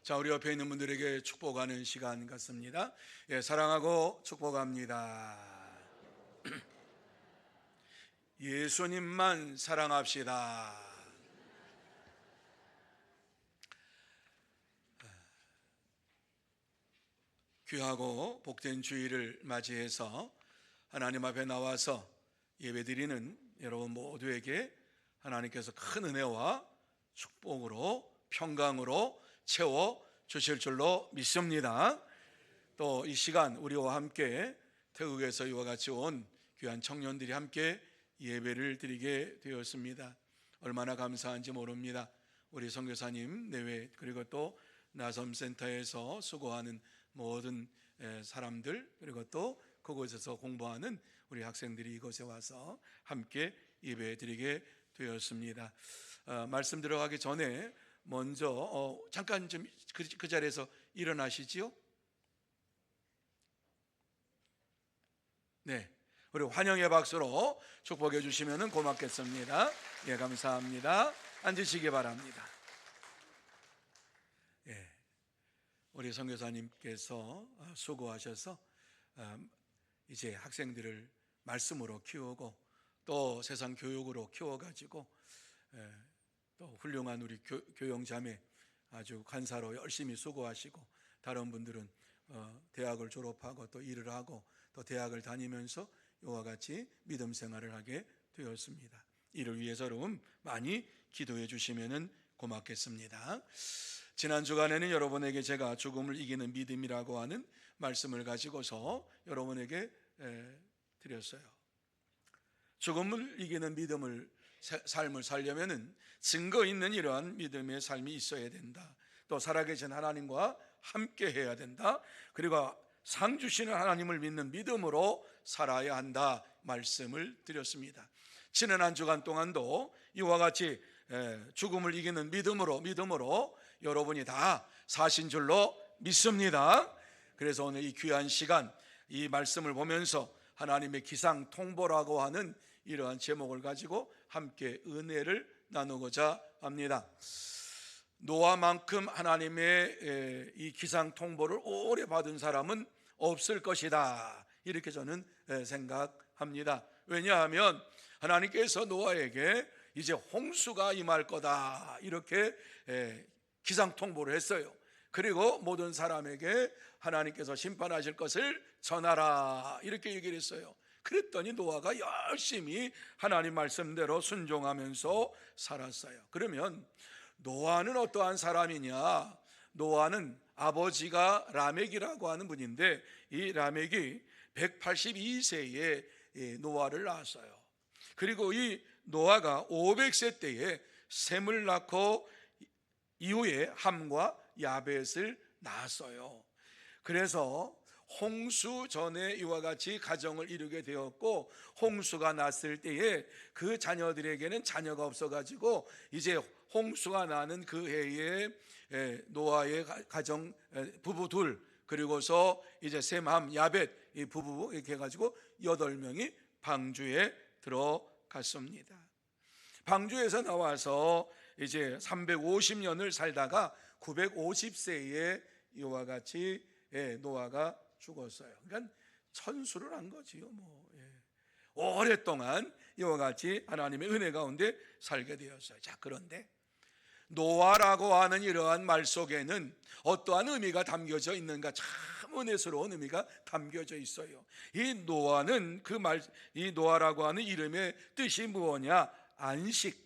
자, 우리 옆에 있는 분들에게 축복하는 시간 같습니다. 예, 사랑하고 축복합니다. 예수님만 사랑합시다. 귀하고 복된 주일을 맞이해서 하나님 앞에 나와서 예배드리는 여러분 모두에게 하나님께서 큰 은혜와 축복으로 평강으로 채워 주실 줄로 믿습니다. 또 이 시간 우리와 함께 태국에서 이와 같이 온 귀한 청년들이 함께 예배를 드리게 되었습니다. 얼마나 감사한지 모릅니다. 우리 선교사님 내외 그리고 또 나섬센터에서 수고하는 모든 사람들, 그리고 또 그곳에서 공부하는 우리 학생들이 이곳에 와서 함께 예배 드리게 되었습니다. 말씀 들어가기 전에 먼저 잠깐 좀 그 자리에서 일어나시지요. 네, 우리 환영의 박수로 축복해 주시면 고맙겠습니다. 예, 감사합니다. 앉으시기 바랍니다. 예, 우리 선교사님께서 수고하셔서 이제 학생들을 말씀으로 키우고 또 세상 교육으로 키워가지고 또 훌륭한 우리 교영자매 아주 간사로 열심히 수고하시고, 다른 분들은 대학을 졸업하고 또 일을 하고 또 대학을 다니면서 이와 같이 믿음 생활을 하게 되었습니다. 이를 위해서 여러분 많이 기도해 주시면 고맙겠습니다. 지난 주간에는 여러분에게 제가 죽음을 이기는 믿음이라고 하는 말씀을 가지고서 여러분에게 드렸어요. 죽음을 이기는 삶을 살려면은 증거 있는 이러한 믿음의 삶이 있어야 된다. 또 살아계신 하나님과 함께 해야 된다. 그리고 상 주시는 하나님을 믿는 믿음으로 살아야 한다 말씀을 드렸습니다. 지난 한 주간 동안도 이와 같이 죽음을 이기는 믿음으로 여러분이 다 사신 줄로 믿습니다. 그래서 오늘 이 귀한 시간 이 말씀을 보면서 하나님의 기상 통보라고 하는 이러한 제목을 가지고 함께 은혜를 나누고자 합니다. 노아만큼 하나님의 이 기상 통보를 오래 받은 사람은 없을 것이다, 이렇게 저는 생각합니다. 왜냐하면 하나님께서 노아에게 이제 홍수가 임할 거다 이렇게 기상 통보를 했어요. 그리고 모든 사람에게 하나님께서 심판하실 것을 전하라 이렇게 얘기를 했어요. 그랬더니 노아가 열심히 하나님 말씀대로 순종하면서 살았어요. 그러면 노아는 어떠한 사람이냐? 노아는 아버지가 라멕이라고 하는 분인데, 이 라멕이 182세에 노아를 낳았어요. 그리고 이 노아가 500세 때에 셈을 낳고 이후에 함과 야벳을 낳았어요. 그래서 홍수 전에 이와 같이 가정을 이루게 되었고, 홍수가 났을 때에 그 자녀들에게는 자녀가 없어가지고 이제 홍수가 나는 그 해에 노아의 가정 부부 둘, 그리고서 이제 셈함 야벳 이 부부 이렇게 해가지고 8명이 방주에 들어갔습니다. 방주에서 나와서 이제 350년을 살다가 950세에 이와 같이 노아가 죽었어요. 그러니까 천수를 한 거지요. 오랫동안 이와 같이 하나님의 은혜 가운데 살게 되었어요. 자, 그런데 노아라고 하는 이러한 말 속에는 어떠한 의미가 담겨져 있는가? 참 은혜스러운 의미가 담겨져 있어요. 이 노아는 이 노아라고 하는 이름의 뜻이 무엇이냐? 안식,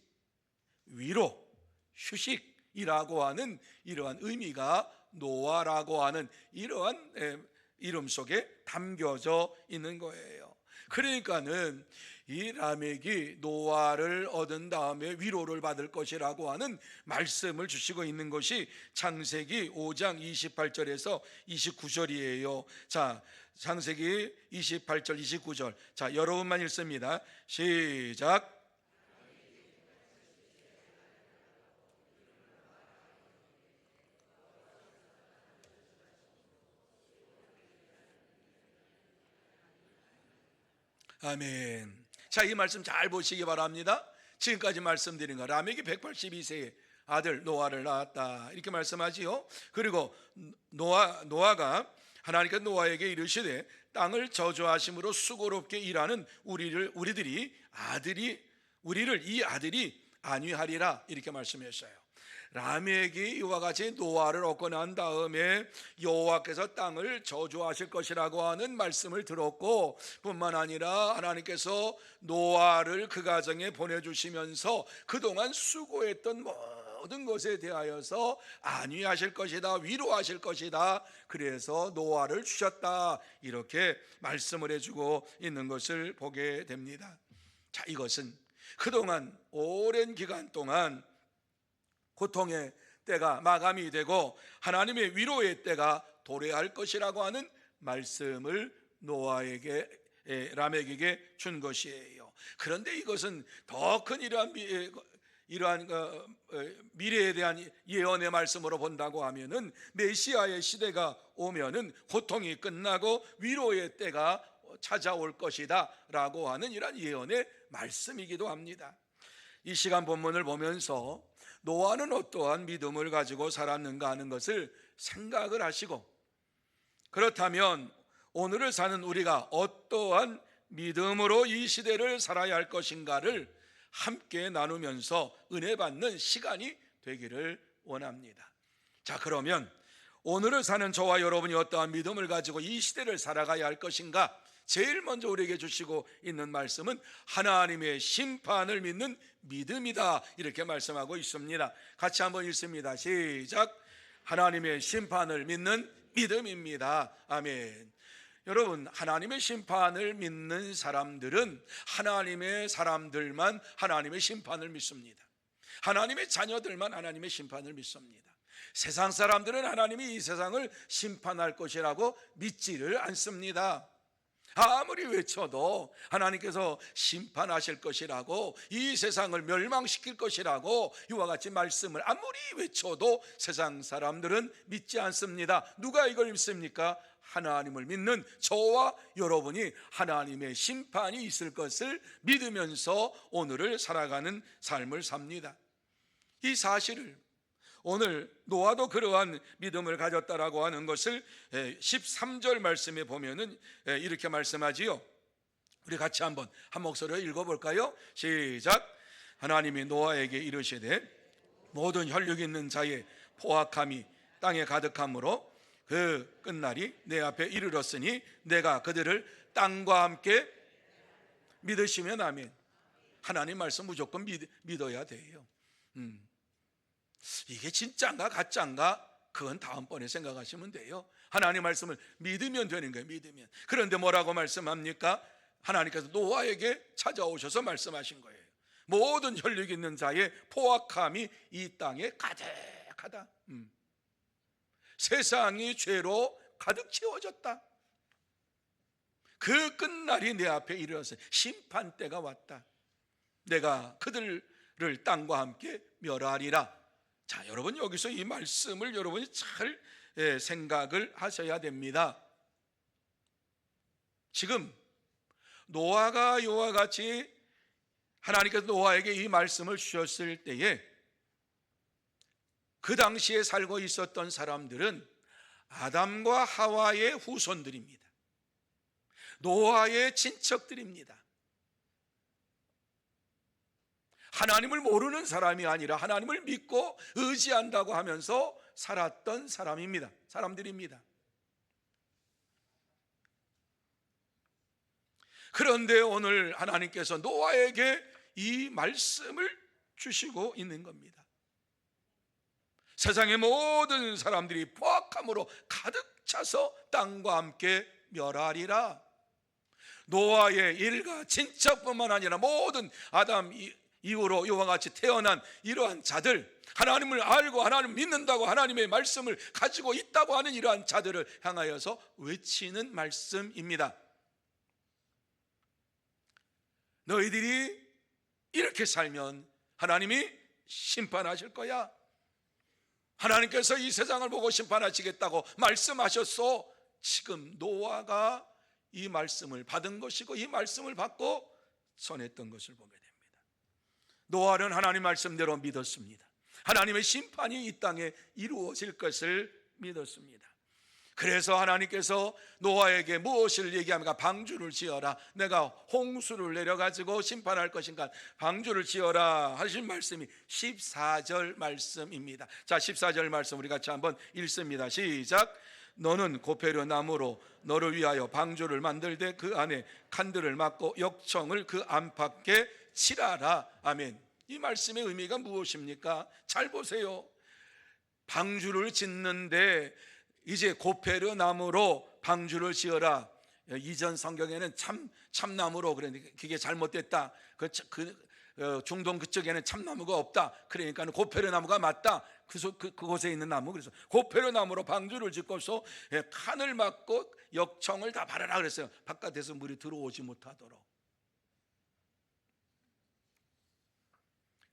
위로, 휴식이라고 하는 이러한 의미가 노아라고 하는 이러한 이름 속에 담겨져 있는 거예요. 그러니까는 이 라멕이 노아를 얻은 다음에 위로를 받을 것이라고 하는 말씀을 주시고 있는 것이 창세기 5장 28절에서 29절이에요. 자, 창세기 28절 29절. 자, 여러분만 읽습니다. 시작. 아멘. 자, 이 말씀 잘 보시기 바랍니다. 지금까지 말씀드린 거, 라멕이 182세에 아들 노아를 낳았다 이렇게 말씀하지요. 그리고 노아가 하나님께서 노아에게 이르시되 땅을 저주하심으로 수고롭게 일하는 우리를 이 아들이 안위하리라 이렇게 말씀했어요. 라멕이 이와 같이 노아를 얻고 난 다음에 여호와께서 땅을 저주하실 것이라고 하는 말씀을 들었고, 뿐만 아니라 하나님께서 노아를 그 가정에 보내주시면서 그동안 수고했던 모든 것에 대하여서 안위하실 것이다, 위로하실 것이다, 그래서 노아를 주셨다 이렇게 말씀을 해주고 있는 것을 보게 됩니다. 자, 이것은 그동안 오랜 기간 동안 고통의 때가 마감이 되고 하나님의 위로의 때가 도래할 것이라고 하는 말씀을 라멕에게 준 것이에요. 그런데 이것은 더 큰 이러한 미래에 대한 예언의 말씀으로 본다고 하면은 메시아의 시대가 오면은 고통이 끝나고 위로의 때가 찾아올 것이다 라고 하는 이러한 예언의 말씀이기도 합니다. 이 시간 본문을 보면서 노아는 어떠한 믿음을 가지고 살았는가 하는 것을 생각을 하시고, 그렇다면 오늘을 사는 우리가 어떠한 믿음으로 이 시대를 살아야 할 것인가를 함께 나누면서 은혜 받는 시간이 되기를 원합니다. 자, 그러면 오늘을 사는 저와 여러분이 어떠한 믿음을 가지고 이 시대를 살아가야 할 것인가, 제일 먼저 우리에게 주시고 있는 말씀은 하나님의 심판을 믿는 믿음이다 이렇게 말씀하고 있습니다. 같이 한번 읽습니다. 시작. 하나님의 심판을 믿는 믿음입니다. 아멘. 여러분, 하나님의 심판을 믿는 사람들은 하나님의 사람들만 하나님의 심판을 믿습니다. 하나님의 자녀들만 하나님의 심판을 믿습니다. 세상 사람들은 하나님이 이 세상을 심판할 것이라고 믿지를 않습니다. 아무리 외쳐도 하나님께서 심판하실 것이라고, 이 세상을 멸망시킬 것이라고 이와 같이 말씀을 아무리 외쳐도 세상 사람들은 믿지 않습니다. 누가 이걸 믿습니까? 하나님을 믿는 저와 여러분이 하나님의 심판이 있을 것을 믿으면서 오늘을 살아가는 삶을 삽니다. 이 사실을 오늘 노아도 그러한 믿음을 가졌다라고 하는 것을 13절 말씀에 보면은 이렇게 말씀하지요. 우리 같이 한번 한 목소리로 읽어볼까요? 시작. 하나님이 노아에게 이르시되 모든 혈육 있는 자의 포악함이 땅에 가득함으로 그 끝날이 내 앞에 이르렀으니 내가 그들을 땅과 함께 믿으시면 아멘. 하나님 말씀 무조건 믿어야 돼요. 이게 진짜인가 가짜인가 그건 다음번에 생각하시면 돼요. 하나님 말씀을 믿으면 되는 거예요. 믿으면. 그런데 뭐라고 말씀합니까? 하나님께서 노아에게 찾아오셔서 말씀하신 거예요. 모든 혈육 있는 자의 포악함이 이 땅에 가득하다. 세상이 죄로 가득 채워졌다. 그 끝날이 내 앞에 이르렀어요. 심판 때가 왔다. 내가 그들을 땅과 함께 멸하리라. 자, 여러분, 여기서 이 말씀을 여러분이 잘 생각을 하셔야 됩니다. 지금 노아가 이와 같이 하나님께서 노아에게 이 말씀을 주셨을 때에 그 당시에 살고 있었던 사람들은 아담과 하와의 후손들입니다. 노아의 친척들입니다. 하나님을 모르는 사람이 아니라 하나님을 믿고 의지한다고 하면서 살았던 사람들입니다. 그런데 오늘 하나님께서 노아에게 이 말씀을 주시고 있는 겁니다. 세상의 모든 사람들이 포악함으로 가득 차서 땅과 함께 멸하리라. 노아의 일가 친척뿐만 아니라 모든 아담 이후로 이와 같이 태어난 이러한 자들, 하나님을 알고 하나님을 믿는다고 하나님의 말씀을 가지고 있다고 하는 이러한 자들을 향하여서 외치는 말씀입니다. 너희들이 이렇게 살면 하나님이 심판하실 거야. 하나님께서 이 세상을 보고 심판하시겠다고 말씀하셨소. 지금 노아가 이 말씀을 받은 것이고 이 말씀을 받고 전했던 것을 보게 됩니다. 노아는 하나님 말씀대로 믿었습니다. 하나님의 심판이 이 땅에 이루어질 것을 믿었습니다. 그래서 하나님께서 노아에게 무엇을 얘기합니까? 방주를 지어라. 내가 홍수를 내려가지고 심판할 것인가? 방주를 지어라 하신 말씀이 14절 말씀입니다. 자, 14절 말씀 우리 같이 한번 읽습니다. 시작. 너는 고페르 나무로 너를 위하여 방주를 만들되 그 안에 칸들을 막고 역청을 그 안팎에 칠하라. 아멘. 이 말씀의 의미가 무엇입니까? 잘 보세요. 방주를 짓는데 이제 고페르 나무로 방주를 지어라. 이전 성경에는 참나무로 그랬는데 그게 잘못됐다. 중동 그쪽에는 참나무가 없다. 그러니까 고페르 나무가 맞다. 그곳에 있는 나무. 그래서 고페르 나무로 방주를 짓고서 칸을 막고 역청을 다 바르라 그랬어요. 바깥에서 물이 들어오지 못하도록.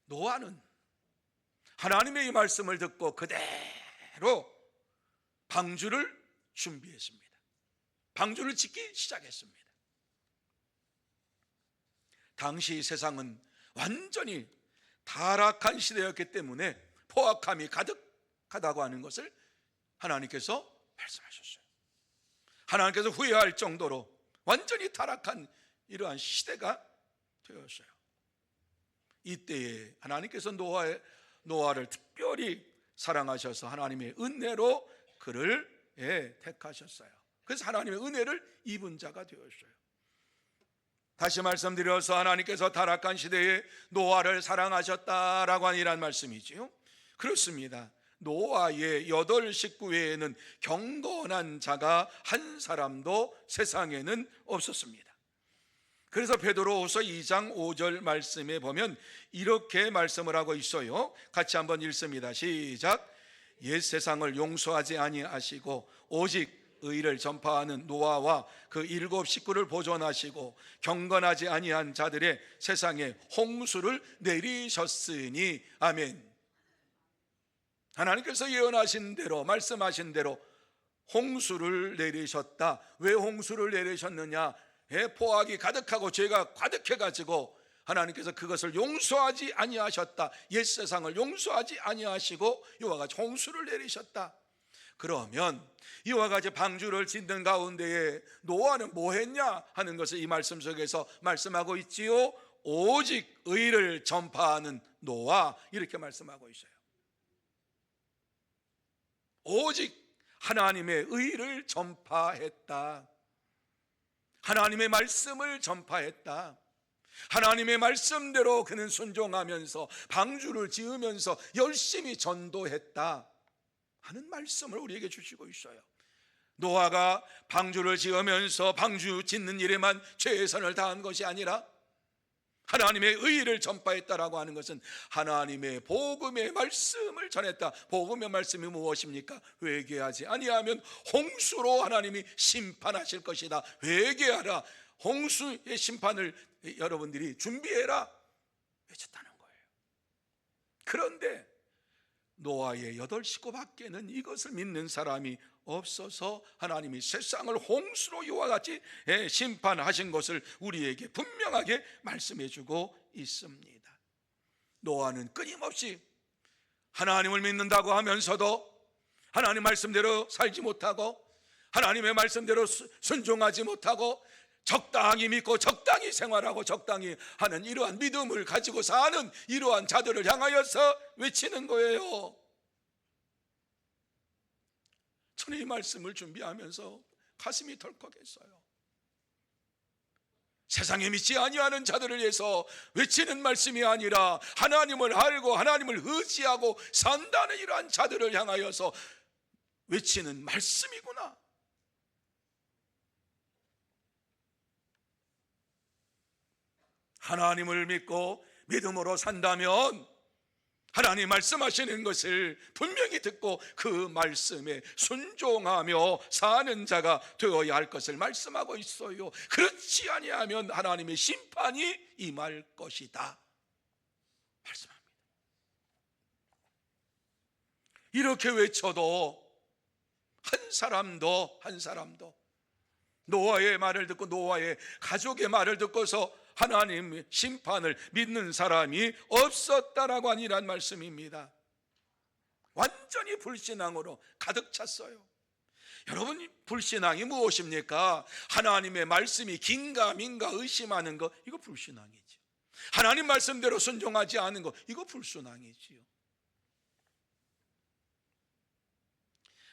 노아는 하나님의 이 말씀을 듣고 그대로 방주를 준비했습니다. 방주를 짓기 시작했습니다. 당시 세상은 완전히 타락한 시대였기 때문에 포악함이 가득하다고 하는 것을 하나님께서 말씀하셨어요. 하나님께서 후회할 정도로 완전히 타락한 이러한 시대가 되었어요. 이때에 하나님께서 노아를 특별히 사랑하셔서 하나님의 은혜로 그를 택하셨어요. 그래서 하나님의 은혜를 입은 자가 되었어요. 다시 말씀드려서 하나님께서 타락한 시대에 노아를 사랑하셨다라고 하는 이란 말씀이지요. 그렇습니다. 노아의 8 식구 외에는 경건한 자가 한 사람도 세상에는 없었습니다. 그래서 베드로후서 2장 5절 말씀에 보면 이렇게 말씀을 하고 있어요. 같이 한번 읽습니다. 시작. 옛 세상을 용서하지 아니하시고 오직 의를 전파하는 노아와 그 7 식구를 보존하시고 경건하지 아니한 자들의 세상에 홍수를 내리셨으니. 아멘. 하나님께서 예언하신 대로 말씀하신 대로 홍수를 내리셨다. 왜 홍수를 내리셨느냐? 포악이 가득하고 죄가 가득해가지고 하나님께서 그것을 용서하지 아니하셨다. 옛 세상을 용서하지 아니하시고 이와 같이 홍수를 내리셨다. 그러면 이와 같이 방주를 짓는 가운데에 노아는 뭐 했냐 하는 것을 이 말씀 속에서 말씀하고 있지요. 오직 의를 전파하는 노아, 이렇게 말씀하고 있어요. 오직 하나님의 의를 전파했다. 하나님의 말씀을 전파했다. 하나님의 말씀대로 그는 순종하면서 방주를 지으면서 열심히 전도했다 하는 말씀을 우리에게 주시고 있어요. 노아가 방주를 지으면서 방주 짓는 일에만 최선을 다한 것이 아니라 하나님의 의를 전파했다라고 하는 것은 하나님의 복음의 말씀을 전했다. 복음의 말씀이 무엇입니까? 회개하지 아니하면 홍수로 하나님이 심판하실 것이다. 회개하라. 홍수의 심판을 여러분들이 준비해라 외쳤다는 거예요. 그런데 노아의 8 식구밖에는 이것을 믿는 사람이 없어서 하나님이 세상을 홍수로 이와 같이 심판하신 것을 우리에게 분명하게 말씀해 주고 있습니다. 노아는 끊임없이 하나님을 믿는다고 하면서도 하나님 말씀대로 살지 못하고 하나님의 말씀대로 순종하지 못하고 적당히 믿고 적당히 생활하고 적당히 하는 이러한 믿음을 가지고 사는 이러한 자들을 향하여서 외치는 거예요. 저는 이 말씀을 준비하면서 가슴이 덜컥했어요. 세상에 믿지 아니하는 자들을 위해서 외치는 말씀이 아니라 하나님을 알고 하나님을 의지하고 산다는 이러한 자들을 향하여서 외치는 말씀이구나. 하나님을 믿고 믿음으로 산다면 하나님 말씀하시는 것을 분명히 듣고 그 말씀에 순종하며 사는 자가 되어야 할 것을 말씀하고 있어요. 그렇지 아니하면 하나님의 심판이 임할 것이다 말씀합니다. 이렇게 외쳐도 한 사람도 노아의 말을 듣고 노아의 가족의 말을 듣고서 하나님 심판을 믿는 사람이 없었다라고 하니란 말씀입니다. 완전히 불신앙으로 가득 찼어요. 여러분, 불신앙이 무엇입니까? 하나님의 말씀이 긴가민가 의심하는 것, 이거 불신앙이죠. 하나님 말씀대로 순종하지 않은 것, 이거 불순항이지요.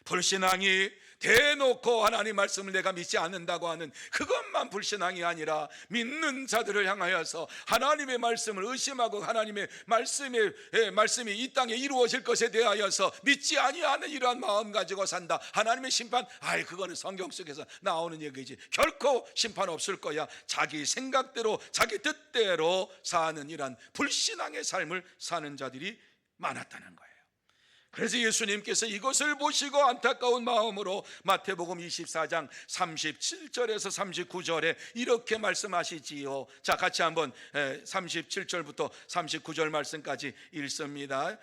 불신앙이 대놓고 하나님 말씀을 내가 믿지 않는다고 하는 그것만 불신앙이 아니라, 믿는 자들을 향하여서 하나님의 말씀을 의심하고 하나님의 말씀이 이 땅에 이루어질 것에 대하여서 믿지 아니하는 이러한 마음 가지고 산다. 하나님의 심판, 그거는 성경 속에서 나오는 얘기지. 결코 심판 없을 거야. 자기 생각대로 자기 뜻대로 사는 이러한 불신앙의 삶을 사는 자들이 많았다는 거예요. 그래서 예수님께서 이것을 보시고 안타까운 마음으로 마태복음 24장 37절에서 39절에 이렇게 말씀하시지요. 자, 같이 한번 37절부터 39절 말씀까지 읽습니다.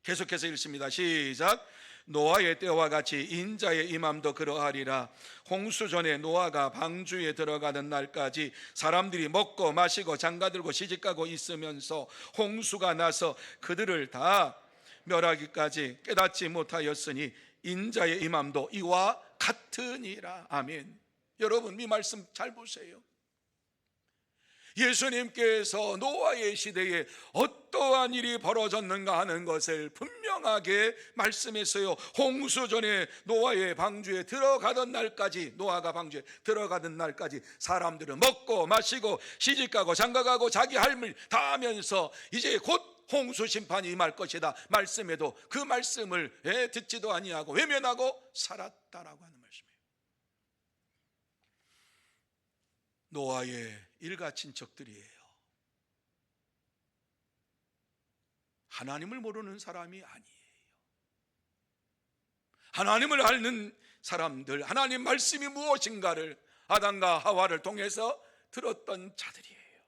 계속해서 읽습니다. 시작. 노아의 때와 같이 인자의 임함도 그러하리라. 홍수 전에 노아가 방주에 들어가는 날까지 사람들이 먹고 마시고 장가들고 시집가고 있으면서 홍수가 나서 그들을 다 멸하기까지 깨닫지 못하였으니 인자의 임함도 이와 같으니라. 아멘. 여러분, 이 말씀 잘 보세요. 예수님께서 노아의 시대에 어떠한 일이 벌어졌는가 하는 것을 분명하게 말씀했어요. 홍수 전에 노아의 방주에 들어가던 날까지, 노아가 방주에 들어가던 날까지 사람들은 먹고 마시고 시집가고 장가가고 자기 할 일 다 하면서 이제 곧 홍수 심판이 임할 것이다 말씀에도 그 말씀을 듣지도 아니하고 외면하고 살았다라고 하는 말씀이에요. 노아의 일가 친척들이에요. 하나님을 모르는 사람이 아니에요. 하나님을 아는 사람들, 하나님 말씀이 무엇인가를 아담과 하와를 통해서 들었던 자들이에요.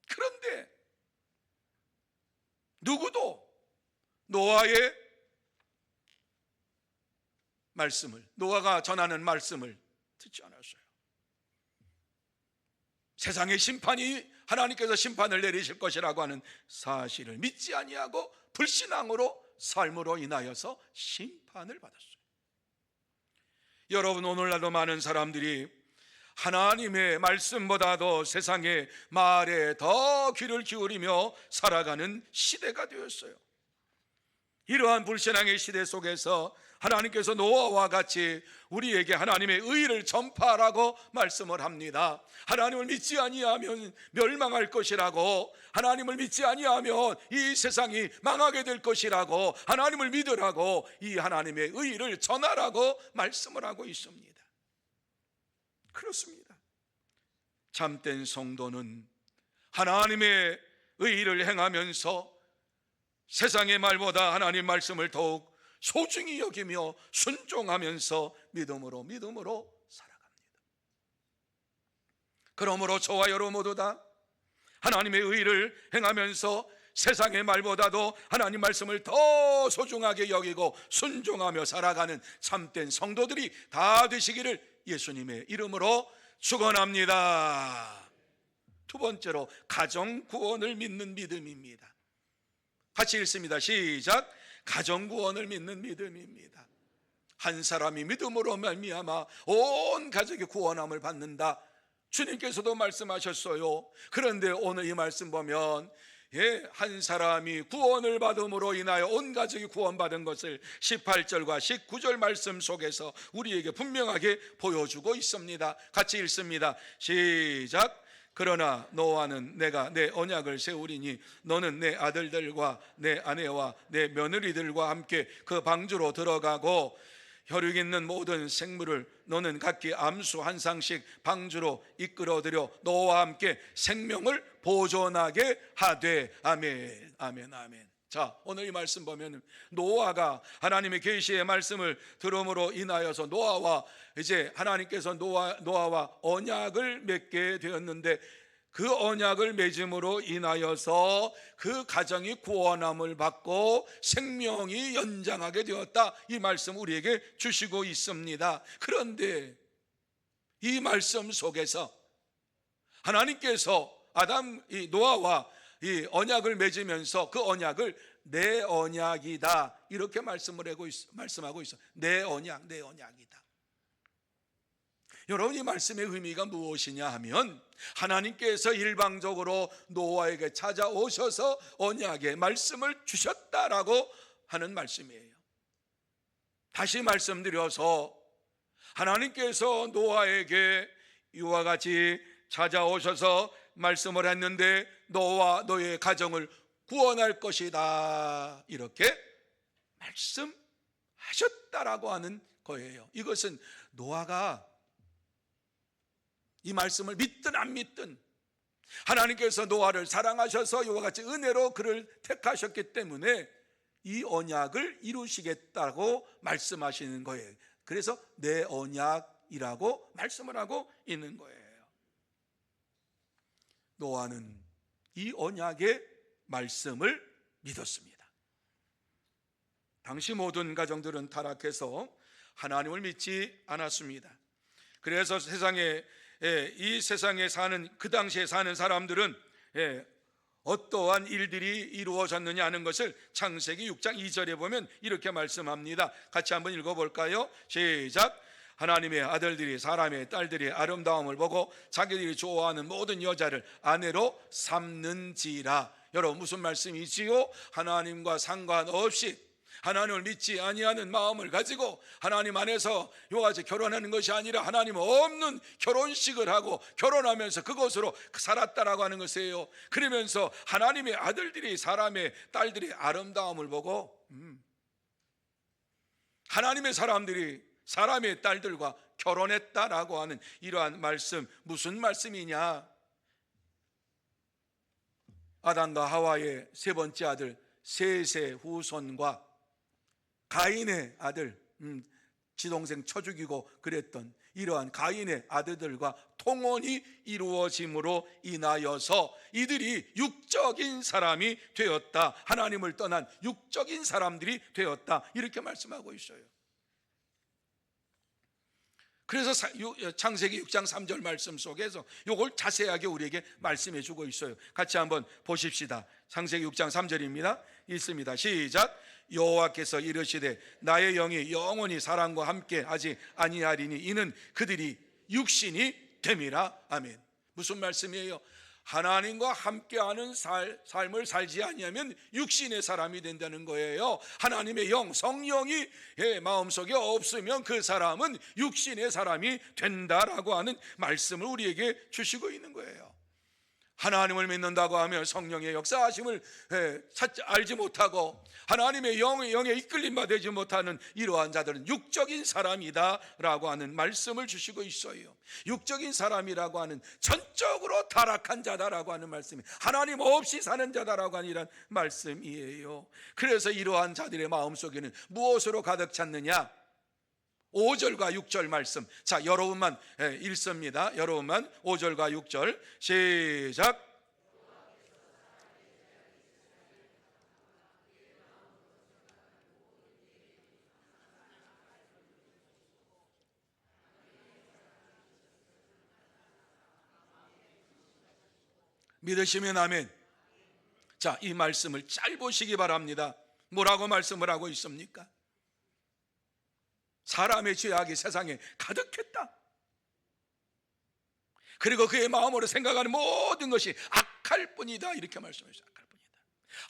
그런데 누구도 노아의 말씀을, 노아가 전하는 말씀을 듣지 않았어요. 세상의 심판이, 하나님께서 심판을 내리실 것이라고 하는 사실을 믿지 아니하고 불신앙으로 삶으로 인하여서 심판을 받았어요. 여러분, 오늘날도 많은 사람들이 하나님의 말씀보다도 세상의 말에 더 귀를 기울이며 살아가는 시대가 되었어요. 이러한 불신앙의 시대 속에서 하나님께서 노아와 같이 우리에게 하나님의 의를 전파하라고 말씀을 합니다. 하나님을 믿지 아니하면 멸망할 것이라고, 하나님을 믿지 아니하면 이 세상이 망하게 될 것이라고, 하나님을 믿으라고, 이 하나님의 의를 전하라고 말씀을 하고 있습니다. 그렇습니다. 참된 성도는 하나님의 의를 행하면서 세상의 말보다 하나님 말씀을 더욱 소중히 여기며 순종하면서 믿음으로 살아갑니다. 그러므로 저와 여러분 모두 다 하나님의 의를 행하면서 세상의 말보다도 하나님 말씀을 더 소중하게 여기고 순종하며 살아가는 참된 성도들이 다 되시기를 예수님의 이름으로 축원합니다. 두 번째로, 가정 구원을 믿는 믿음입니다. 같이 읽습니다. 시작. 가정 구원을 믿는 믿음입니다. 한 사람이 믿음으로 말미암아 온 가족이 구원함을 받는다. 주님께서도 말씀하셨어요. 그런데 오늘 이 말씀 보면 한 사람이 구원을 받음으로 인하여 온 가족이 구원받은 것을 18절과 19절 말씀 속에서 우리에게 분명하게 보여주고 있습니다. 같이 읽습니다. 시작. 그러나 노아는 내가 내 언약을 세우리니 너는 내 아들들과 내 아내와 내 며느리들과 함께 그 방주로 들어가고 혈육 있는 모든 생물을 너는 각기 암수 한 쌍씩 방주로 이끌어들여 너와 함께 생명을 보존하게 하되. 아멘, 아멘, 아멘. 자, 오늘 이 말씀 보면 노아가 하나님의 계시의 말씀을 들음으로 인하여서 노아와 이제 하나님께서 노아와 언약을 맺게 되었는데, 그 언약을 맺음으로 인하여서 그 가정이 구원함을 받고 생명이 연장하게 되었다. 이 말씀 우리에게 주시고 있습니다. 그런데 이 말씀 속에서 하나님께서 노아와 이 언약을 맺으면서 그 언약을 내 언약이다 이렇게 말씀하고 있어. 내 언약, 내 언약이다. 여러분, 이 말씀의 의미가 무엇이냐 하면 하나님께서 일방적으로 노아에게 찾아오셔서 언약의 말씀을 주셨다라고 하는 말씀이에요. 다시 말씀드려서 하나님께서 노아에게 이와 같이 찾아오셔서 말씀을 했는데 너와 너의 가정을 구원할 것이다 이렇게 말씀하셨다라고 하는 거예요. 이것은 노아가 이 말씀을 믿든 안 믿든 하나님께서 노아를 사랑하셔서 이와 같이 은혜로 그를 택하셨기 때문에 이 언약을 이루시겠다고 말씀하시는 거예요. 그래서 내 언약이라고 말씀을 하고 있는 거예요. 노아는 이 언약의 말씀을 믿었습니다. 당시 모든 가정들은 타락해서 하나님을 믿지 않았습니다. 그래서 이 세상에 사는, 그 당시에 사는 사람들은 어떠한 일들이 이루어졌느냐 하는 것을 창세기 6장 2절에 보면 이렇게 말씀합니다. 같이 한번 읽어볼까요? 시작. 하나님의 아들들이 사람의 딸들이 아름다움을 보고 자기들이 좋아하는 모든 여자를 아내로 삼는지라. 여러분, 무슨 말씀이지요? 하나님과 상관없이 하나님을 믿지 아니하는 마음을 가지고 하나님 안에서 요같이 결혼하는 것이 아니라 하나님 없는 결혼식을 하고 결혼하면서 그것으로 살았다라고 하는 것이에요. 그러면서 하나님의 아들들이 사람의 딸들이 아름다움을 보고 하나님의 사람들이 사람의 딸들과 결혼했다라고 하는 이러한 말씀, 무슨 말씀이냐? 아담과 하와의 세 번째 아들 셋의 후손과 가인의 아들, 지동생 쳐 죽이고 그랬던 이러한 가인의 아들들과 통혼이 이루어짐으로 인하여서 이들이 육적인 사람이 되었다. 하나님을 떠난 육적인 사람들이 되었다. 이렇게 말씀하고 있어요. 그래서 창세기 6장 3절 말씀 속에서 이걸 자세하게 우리에게 말씀해 주고 있어요. 같이 한번 보십시다. 창세기 6장 3절입니다. 읽습니다. 시작. 여호와께서 이르시되 나의 영이 영원히 사람과 함께 하지 아니하리니 이는 그들이 육신이 됨이라. 아멘. 무슨 말씀이에요? 하나님과 함께하는 삶을 살지 아니하면 육신의 사람이 된다는 거예요. 하나님의 영, 성령이 마음속에 없으면 그 사람은 육신의 사람이 된다라고 하는 말씀을 우리에게 주시고 있는 거예요. 하나님을 믿는다고 하면 성령의 역사하심을 알지 못하고 하나님의 영에 이끌림받지 되지 못하는 이러한 자들은 육적인 사람이다라고 하는 말씀을 주시고 있어요. 육적인 사람이라고 하는 전적으로 타락한 자다라고 하는 말씀이 하나님 없이 사는 자다라고 하는 이런 말씀이에요. 그래서 이러한 자들의 마음속에는 무엇으로 가득 찼느냐? 5절과 6절 말씀. 자, 여러분만 읽습니다. 여러분만 5절과 6절 시작. 믿으시면 아멘. 자, 이 말씀을 잘 보시기 바랍니다. 뭐라고 말씀을 하고 있습니까? 사람의 죄악이 세상에 가득했다. 그리고 그의 마음으로 생각하는 모든 것이 악할 뿐이다. 이렇게 말씀하셨어요. 악할 뿐이다.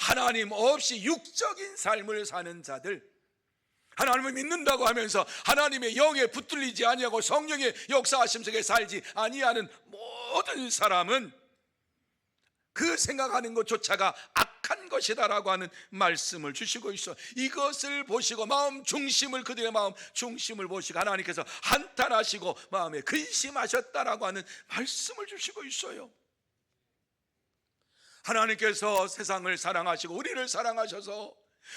하나님 없이 육적인 삶을 사는 자들, 하나님을 믿는다고 하면서 하나님의 영에 붙들리지 아니하고 성령의 역사하심 속에 살지 아니하는 모든 사람은 그 생각하는 것조차가 악한 것이다라고 하는 말씀을 주시고 있어. 이것을 보시고 마음 중심을, 그들의 마음 중심을 보시고 하나님께서 한탄하시고 마음에 근심하셨다라고 하는 말씀을 주시고 있어요. 하나님께서 세상을 사랑하시고 우리를 사랑하셔서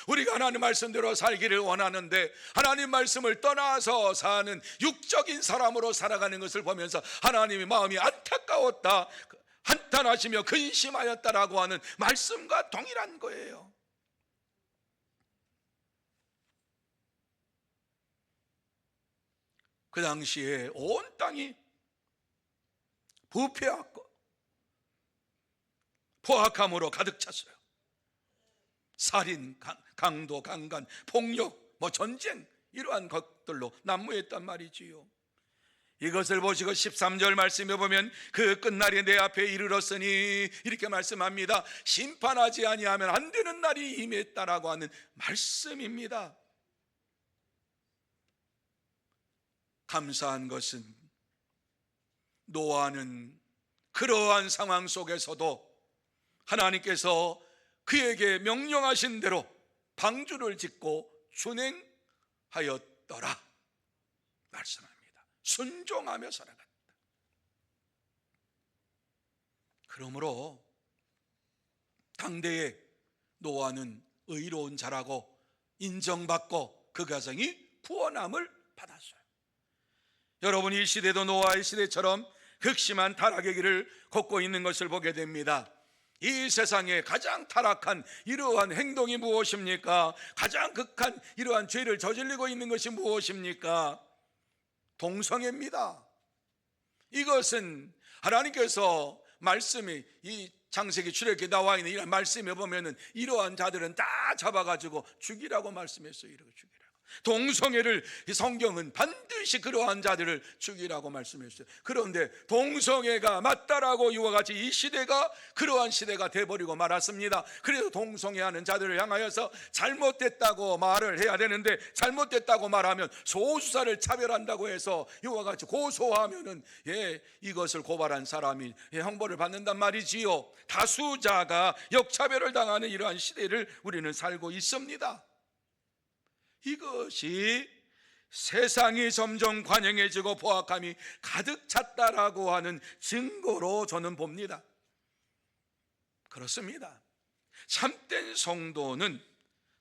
우리가 하나님 말씀대로 살기를 원하는데 하나님 말씀을 떠나서 사는 육적인 사람으로 살아가는 것을 보면서 하나님의 마음이 안타까웠다, 한탄하시며 근심하였다라고 하는 말씀과 동일한 거예요. 그 당시에 온 땅이 부패하고 포악함으로 가득 찼어요. 살인, 강도, 강간, 폭력, 전쟁 이러한 것들로 난무했단 말이지요. 이것을 보시고 13절 말씀에 보면 그 끝날이 내 앞에 이르렀으니 이렇게 말씀합니다. 심판하지 아니하면 안 되는 날이 임했다라고 하는 말씀입니다. 감사한 것은 노아는 그러한 상황 속에서도 하나님께서 그에게 명령하신 대로 방주를 짓고 준행하였더라 말씀합니다. 순종하며 살아갔다. 그러므로 당대에 노아는 의로운 자라고 인정받고 그 가정이 구원함을 받았어요. 여러분, 이 시대도 노아의 시대처럼 극심한 타락의 길을 걷고 있는 것을 보게 됩니다. 이 세상에 가장 타락한 이러한 행동이 무엇입니까? 가장 극한 이러한 죄를 저질리고 있는 것이 무엇입니까? 동성애입니다. 이것은 하나님께서 말씀이 이 창세기 출애굽기에 나와 있는 이런 말씀에 보면은 이러한 자들은 다 잡아가지고 죽이라고 말씀했어요. 이렇게 죽이라고. 동성애를 성경은 반드시 그러한 자들을 죽이라고 말씀했어요. 그런데 동성애가 맞다라고 이와 같이 이 시대가 그러한 시대가 돼버리고 말았습니다. 그래서 동성애하는 자들을 향하여서 잘못됐다고 말을 해야 되는데, 잘못됐다고 말하면 소수자를 차별한다고 해서 이와 같이 고소하면은 이것을 고발한 사람이 형벌을 받는단 말이지요. 다수자가 역차별을 당하는 이러한 시대를 우리는 살고 있습니다. 이것이 세상이 점점 관영해지고 포악함이 가득 찼다라고 하는 증거로 저는 봅니다. 그렇습니다. 참된 성도는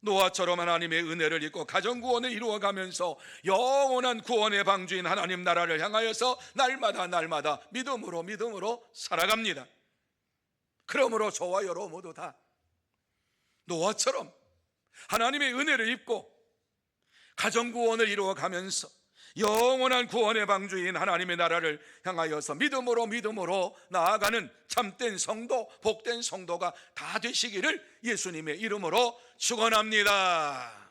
노아처럼 하나님의 은혜를 입고 가정구원을 이루어가면서 영원한 구원의 방주인 하나님 나라를 향하여서 날마다 믿음으로 살아갑니다. 그러므로 저와 여러분 모두 다 노아처럼 하나님의 은혜를 입고 가정구원을 이루어가면서 영원한 구원의 방주인 하나님의 나라를 향하여서 믿음으로 나아가는 참된 성도, 복된 성도가 다 되시기를 예수님의 이름으로 축원합니다.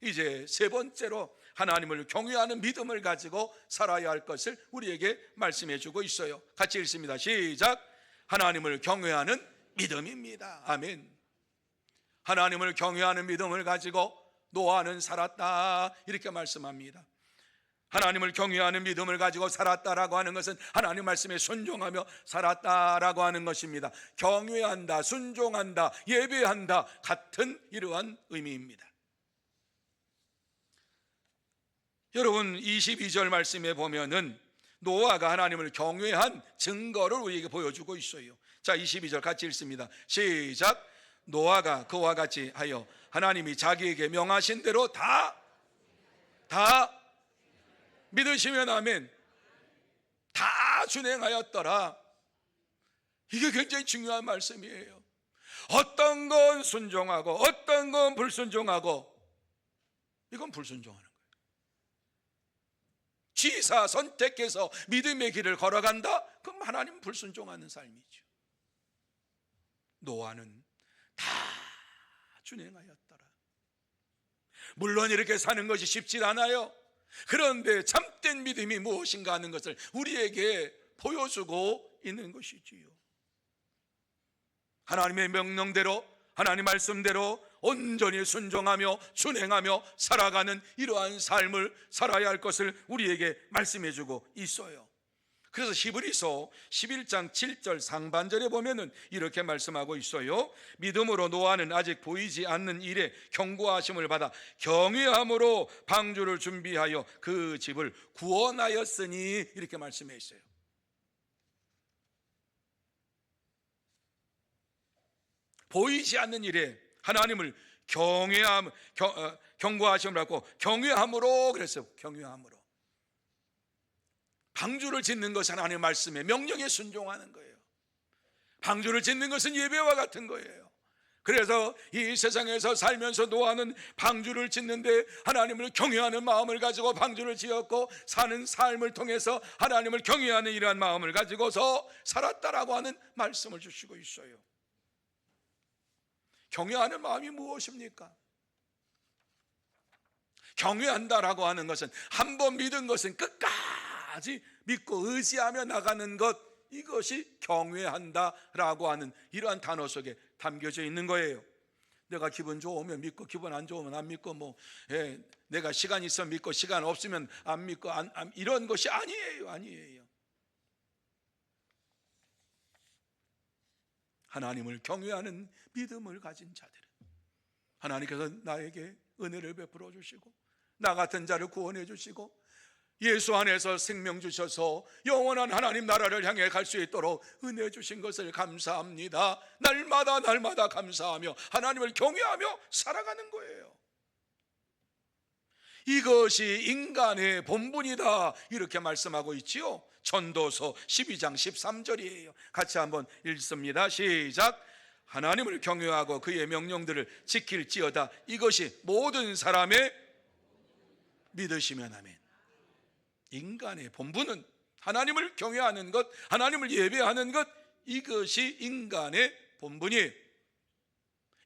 이제 세 번째로 하나님을 경외하는 믿음을 가지고 살아야 할 것을 우리에게 말씀해 주고 있어요. 같이 읽습니다. 시작. 하나님을 경외하는 믿음입니다. 아멘. 하나님을 경외하는 믿음을 가지고 노아는 살았다 이렇게 말씀합니다. 하나님을 경외하는 믿음을 가지고 살았다라고 하는 것은 하나님 말씀에 순종하며 살았다라고 하는 것입니다. 경외한다, 순종한다, 예배한다 같은 이러한 의미입니다. 여러분, 22절 말씀에 보면은 노아가 하나님을 경외한 증거를 우리에게 보여주고 있어요. 자, 22절 같이 읽습니다. 시작. 노아가 그와 같이 하여 하나님이 자기에게 명하신 대로 다 믿으시면 아멘. 다 준행하였더라. 이게 굉장히 중요한 말씀이에요. 어떤 건 순종하고 어떤 건 불순종하고, 이건 불순종하는 거예요. 지사 선택해서 믿음의 길을 걸어간다? 그럼 하나님 불순종하는 삶이죠. 노아는 다 준행하였더라. 물론 이렇게 사는 것이 쉽지 않아요. 그런데 참된 믿음이 무엇인가 하는 것을 우리에게 보여주고 있는 것이지요. 하나님의 명령대로, 하나님 말씀대로 온전히 순종하며 준행하며 살아가는 이러한 삶을 살아야 할 것을 우리에게 말씀해 주고 있어요. 그래서 히브리서 11장 7절 상반절에 보면은 이렇게 말씀하고 있어요. 믿음으로 노아는 아직 보이지 않는 일에 경고하심을 받아 경외함으로 방주를 준비하여 그 집을 구원하였으니 이렇게 말씀해 있어요. 보이지 않는 일에 하나님을 경고하심을 받고 경외함으로 그랬어요. 경외함으로. 방주를 짓는 것은 하나님의 말씀에 명령에 순종하는 거예요. 방주를 짓는 것은 예배와 같은 거예요. 그래서 이 세상에서 살면서 노아는 방주를 짓는데 하나님을 경외하는 마음을 가지고 방주를 지었고, 사는 삶을 통해서 하나님을 경외하는 이러한 마음을 가지고서 살았다라고 하는 말씀을 주시고 있어요. 경외하는 마음이 무엇입니까? 경외한다라고 하는 것은 한 번 믿은 것은 끝까지 믿고 의지하며 나가는 것, 이것이 경외한다라고 하는 이러한 단어 속에 담겨져 있는 거예요. 내가 기분 좋으면 믿고 기분 안 좋으면 안 믿고 내가 시간 있으면 믿고 시간 없으면 안 믿고 이런 것이 아니에요. 하나님을 경외하는 믿음을 가진 자들은 하나님께서 나에게 은혜를 베풀어 주시고 나 같은 자를 구원해 주시고 예수 안에서 생명 주셔서 영원한 하나님 나라를 향해 갈 수 있도록 은혜 주신 것을 감사합니다. 날마다 감사하며 하나님을 경외하며 살아가는 거예요. 이것이 인간의 본분이다, 이렇게 말씀하고 있지요. 전도서 12장 13절이에요. 같이 한번 읽습니다. 시작. 하나님을 경외하고 그의 명령들을 지킬지어다. 이것이 모든 사람의 믿으시면 아멘. 인간의 본분은 하나님을 경외하는 것, 하나님을 예배하는 것, 이것이 인간의 본분이에요.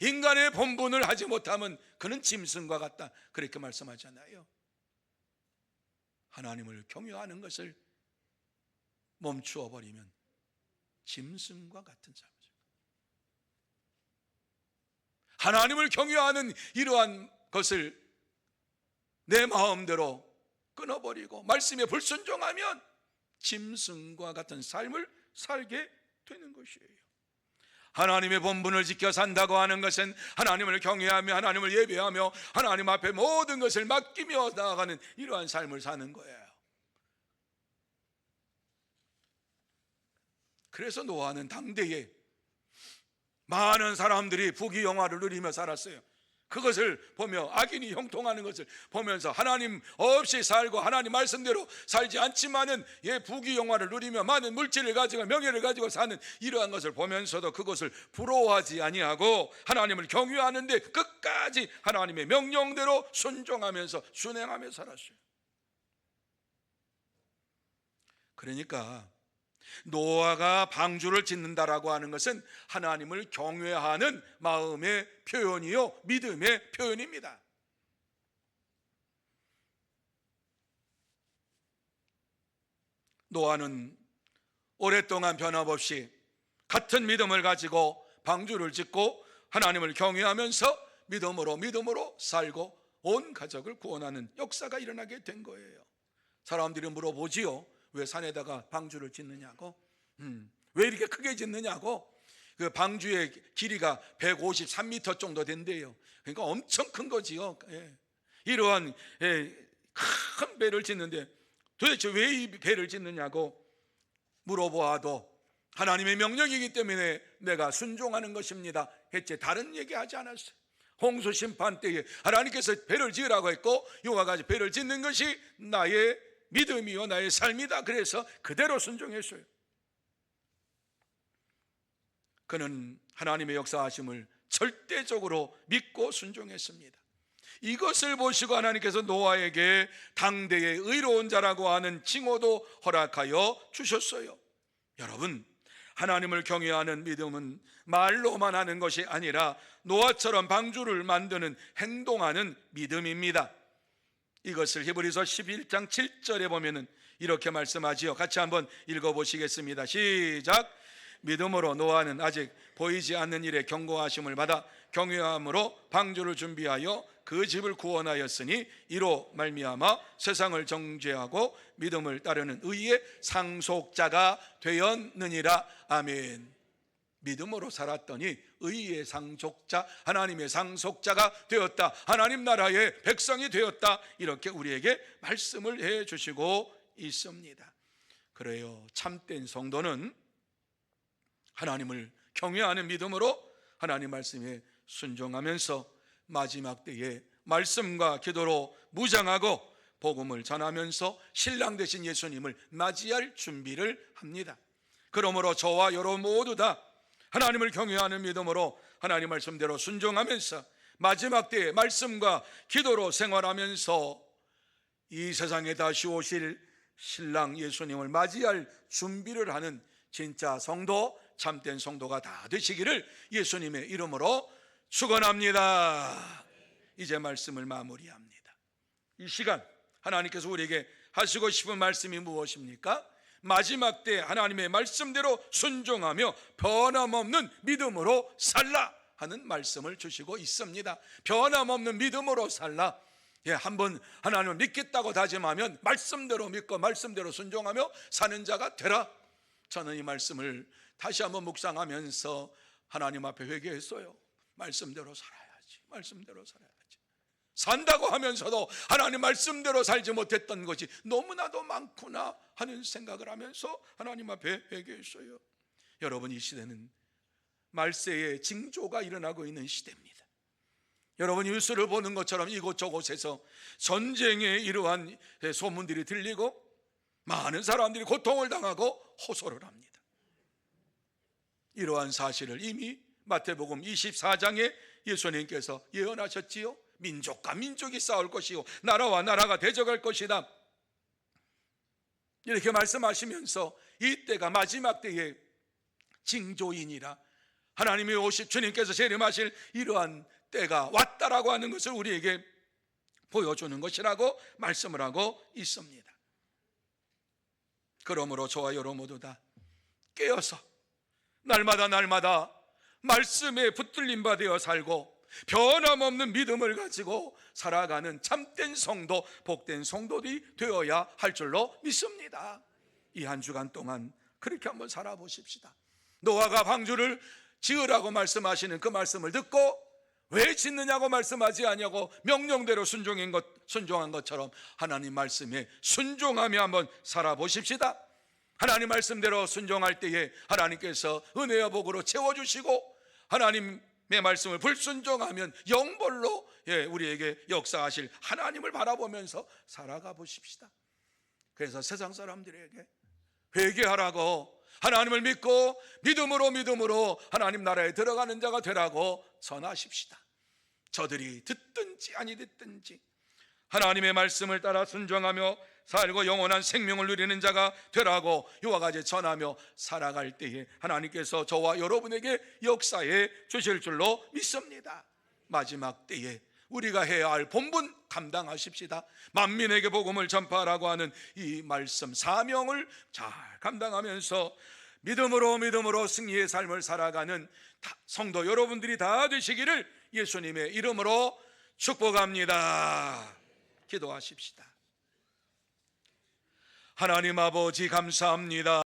인간의 본분을 하지 못하면 그는 짐승과 같다, 그렇게 말씀하잖아요. 하나님을 경외하는 것을 멈추어 버리면 짐승과 같은 삶이죠. 하나님을 경외하는 이러한 것을 내 마음대로 끊어버리고 말씀에 불순종하면 짐승과 같은 삶을 살게 되는 것이에요. 하나님의 본분을 지켜 산다고 하는 것은 하나님을 경외하며 하나님을 예배하며 하나님 앞에 모든 것을 맡기며 나아가는 이러한 삶을 사는 거예요. 그래서 노아는 당대에 많은 사람들이 부귀영화를 누리며 살았어요. 그것을 보며 악인이 형통하는 것을 보면서 하나님 없이 살고 하나님 말씀대로 살지 않지만은 부귀영화를 누리며 많은 물질을 가지고 명예를 가지고 사는 이러한 것을 보면서도 그것을 부러워하지 아니하고 하나님을 경외하는데 끝까지 하나님의 명령대로 순종하면서 순행하며 살았어요. 그러니까 노아가 방주를 짓는다라고 하는 것은 하나님을 경외하는 마음의 표현이요, 믿음의 표현입니다. 노아는 오랫동안 변함없이 같은 믿음을 가지고 방주를 짓고 하나님을 경외하면서 믿음으로 살고 온 가족을 구원하는 역사가 일어나게 된 거예요. 사람들이 물어보지요. 왜 산에다가 방주를 짓느냐고, 왜 이렇게 크게 짓느냐고. 그 방주의 길이가 153m 정도 된대요. 그러니까 엄청 큰 거지요. 이러한 큰 배를 짓는데 도대체 왜 이 배를 짓느냐고 물어보아도 하나님의 명령이기 때문에 내가 순종하는 것입니다 했지, 다른 얘기하지 않았어요. 홍수 심판 때에 하나님께서 배를 지으라고 했고 이와 같이 배를 짓는 것이 나의 믿음이요 나의 삶이다, 그래서 그대로 순종했어요. 그는 하나님의 역사하심을 절대적으로 믿고 순종했습니다. 이것을 보시고 하나님께서 노아에게 당대의 의로운 자라고 하는 칭호도 허락하여 주셨어요. 여러분, 하나님을 경외하는 믿음은 말로만 하는 것이 아니라 노아처럼 방주를 만드는 행동하는 믿음입니다. 이것을 히브리서 11장 7절에 보면은 이렇게 말씀하지요. 같이 한번 읽어보시겠습니다. 시작. 믿음으로 노아는 아직 보이지 않는 일에 경고하심을 받아 경외함으로 방주를 준비하여 그 집을 구원하였으니 이로 말미암아 세상을 정죄하고 믿음을 따르는 의의 상속자가 되었느니라. 아멘. 믿음으로 살았더니 의의 상속자, 하나님의 상속자가 되었다, 하나님 나라의 백성이 되었다, 이렇게 우리에게 말씀을 해 주시고 있습니다. 그래요, 참된 성도는 하나님을 경외하는 믿음으로 하나님 말씀에 순종하면서 마지막 때에 말씀과 기도로 무장하고 복음을 전하면서 신랑 되신 예수님을 맞이할 준비를 합니다. 그러므로 저와 여러분 모두 다 하나님을 경외하는 믿음으로 하나님 말씀대로 순종하면서 마지막 때에 말씀과 기도로 생활하면서 이 세상에 다시 오실 신랑 예수님을 맞이할 준비를 하는 진짜 성도, 참된 성도가 다 되시기를 예수님의 이름으로 축원합니다. 이제 말씀을 마무리합니다. 이 시간 하나님께서 우리에게 하시고 싶은 말씀이 무엇입니까? 마지막 때 하나님의 말씀대로 순종하며 변함없는 믿음으로 살라 하는 말씀을 주시고 있습니다. 변함없는 믿음으로 살라. 한번 하나님을 믿겠다고 다짐하면 말씀대로 믿고 말씀대로 순종하며 사는 자가 되라. 저는 이 말씀을 다시 한번 묵상하면서 하나님 앞에 회개했어요. 말씀대로 살아야지. 말씀대로 살아야지. 산다고 하면서도 하나님 말씀대로 살지 못했던 것이 너무나도 많구나 하는 생각을 하면서 하나님 앞에 회개했어요. 여러분, 이 시대는 말세의 징조가 일어나고 있는 시대입니다. 여러분, 뉴스를 보는 것처럼 이곳저곳에서 전쟁의 이러한 소문들이 들리고 많은 사람들이 고통을 당하고 호소를 합니다. 이러한 사실을 이미 마태복음 24장에 예수님께서 예언하셨지요. 민족과 민족이 싸울 것이요 나라와 나라가 대적할 것이다. 이렇게 말씀하시면서 이 때가 마지막 때의 징조이니라. 하나님이 오실 주님께서 재림하실 이러한 때가 왔다라고 하는 것을 우리에게 보여주는 것이라고 말씀을 하고 있습니다. 그러므로 저와 여러분 모두 다 깨어서 날마다 말씀에 붙들림 바 되어 살고 변함없는 믿음을 가지고 살아가는 참된 성도, 복된 성도들이 되어야 할 줄로 믿습니다. 이 한 주간 동안 그렇게 한번 살아보십시다. 노아가 방주를 지으라고 말씀하시는 그 말씀을 듣고 왜 짓느냐고 말씀하지 아니하고 명령대로 순종한 것처럼 하나님 말씀에 순종하며 한번 살아보십시다. 하나님 말씀대로 순종할 때에 하나님께서 은혜와 복으로 채워주시고 하나님의 말씀을 불순종하면 영벌로 우리에게 역사하실 하나님을 바라보면서 살아가 보십시다. 그래서 세상 사람들에게 회개하라고, 하나님을 믿고 믿음으로 하나님 나라에 들어가는 자가 되라고 전하십시다. 저들이 듣든지 아니 듣든지 하나님의 말씀을 따라 순종하며 살고 영원한 생명을 누리는 자가 되라고 이와 같이 전하며 살아갈 때에 하나님께서 저와 여러분에게 역사해 주실 줄로 믿습니다. 마지막 때에 우리가 해야 할 본분 감당하십시다. 만민에게 복음을 전파하라고 하는 이 말씀 사명을 잘 감당하면서 믿음으로 승리의 삶을 살아가는 성도 여러분들이 다 되시기를 예수님의 이름으로 축복합니다. 기도하십시다. 하나님 아버지 감사합니다.